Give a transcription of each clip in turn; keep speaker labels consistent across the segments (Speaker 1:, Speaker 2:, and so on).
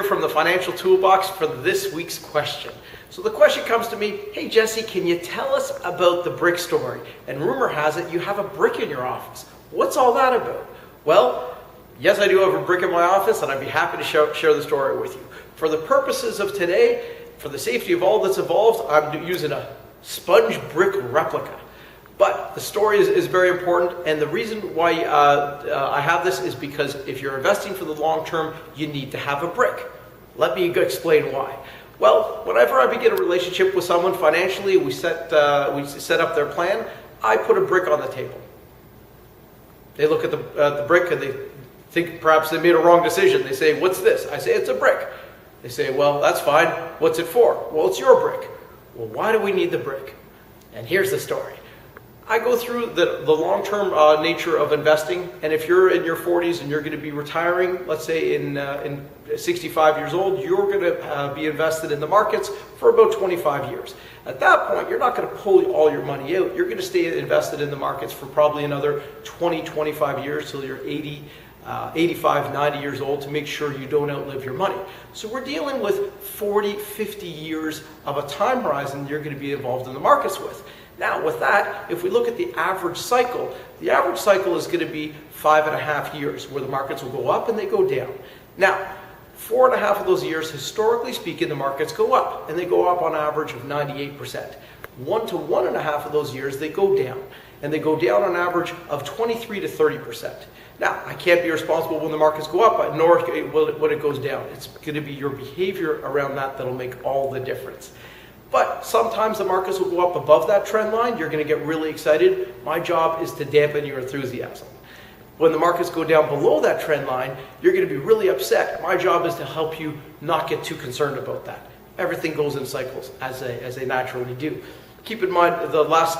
Speaker 1: here from the Financial Toolbox for this week's question. So the question comes to me, hey Jesse, can you tell us about the brick story? And rumor has it you have a brick in your office. What's all that about? Well, yes, I do have a brick in my office, and I'd be happy to share the story with you. For the purposes of today, for the safety of all that's involved, I'm using a sponge brick replica. But the story is very important, and the reason why I have this is because if you're investing for the long term, you need to have a brick. Let me explain why. Well, whenever I begin a relationship with someone financially, we set up their plan, I put a brick on the table. They look at the brick and they think perhaps they made a wrong decision. They say, what's this? I say, it's a brick. They say, well, that's fine. What's it for? Well, it's your brick. Well, why do we need the brick? And here's the story. I go through the long-term nature of investing, and if you're in your 40s and you're going to be retiring, let's say in 65 years old, you're going to be invested in the markets for about 25 years. At that point, you're not going to pull all your money out. You're going to stay invested in the markets for probably another 20, 25 years till you're 80, 85, 90 years old to make sure you don't outlive your money. So we're dealing with 40, 50 years of a time horizon you're going to be involved in the markets with. Now with that, if we look at the average cycle is going to be 5.5 years where the markets will go up and they go down. Now, 4.5 of those years, historically speaking, the markets go up, and they go up on average of 98%. 1 to 1.5 of those years, they go down, and they go down on average of 23 to 30%. Now, I can't be responsible when the markets go up, nor when it goes down. It's going to be your behavior around that that'll make all the difference. But sometimes the markets will go up above that trend line. You're going to get really excited. My job is to dampen your enthusiasm. When the markets go down below that trend line, you're going to be really upset. My job is to help you not get too concerned about that. Everything goes in cycles, as they naturally do. Keep in mind, the last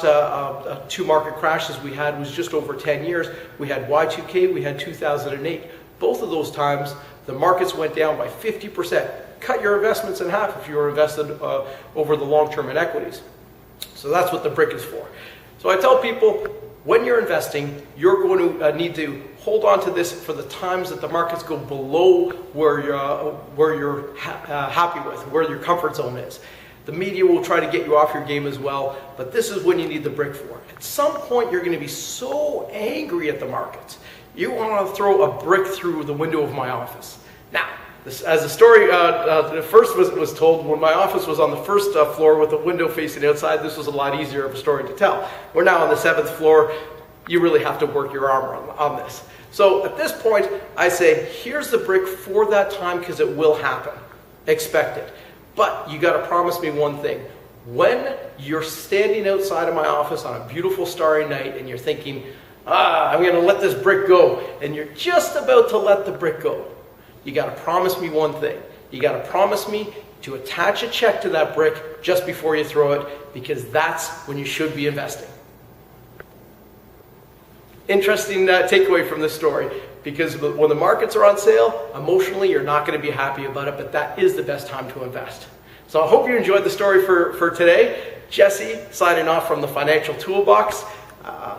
Speaker 1: two market crashes we had was just over 10 years. We had Y2K, we had 2008. Both of those times, the markets went down by 50%. Cut your investments in half if you were invested over the long term in equities. So that's what the brick is for. So I tell people, when you're investing, you're going to need to hold on to this for the times that the markets go below where you're happy with, where your comfort zone is. The media will try to get you off your game as well, but this is when you need the brick for. At some point, you're going to be so angry at the markets, you want to throw a brick through the window of my office. Now, as the story first was told, when my office was on the first floor with the window facing outside, this was a lot easier of a story to tell. We're now on the 7th floor. You really have to work your arm on this. So at this point, I say, here's the brick for that time because it will happen. Expect it. But you got to promise me one thing. When you're standing outside of my office on a beautiful starry night and you're thinking, I'm going to let this brick go, and you're just about to let the brick go, you got to promise me one thing. You got to promise me to attach a check to that brick just before you throw it, because that's when you should be investing. Interesting takeaway from this story, because when the markets are on sale, emotionally you're not going to be happy about it, but that is the best time to invest. So I hope you enjoyed the story for today. Jesse signing off from the Financial Toolbox.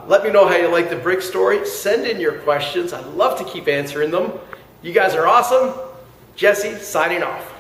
Speaker 1: Let me know how you like the brick story. Send in your questions. I'd love to keep answering them. You guys are awesome. Jesse signing off.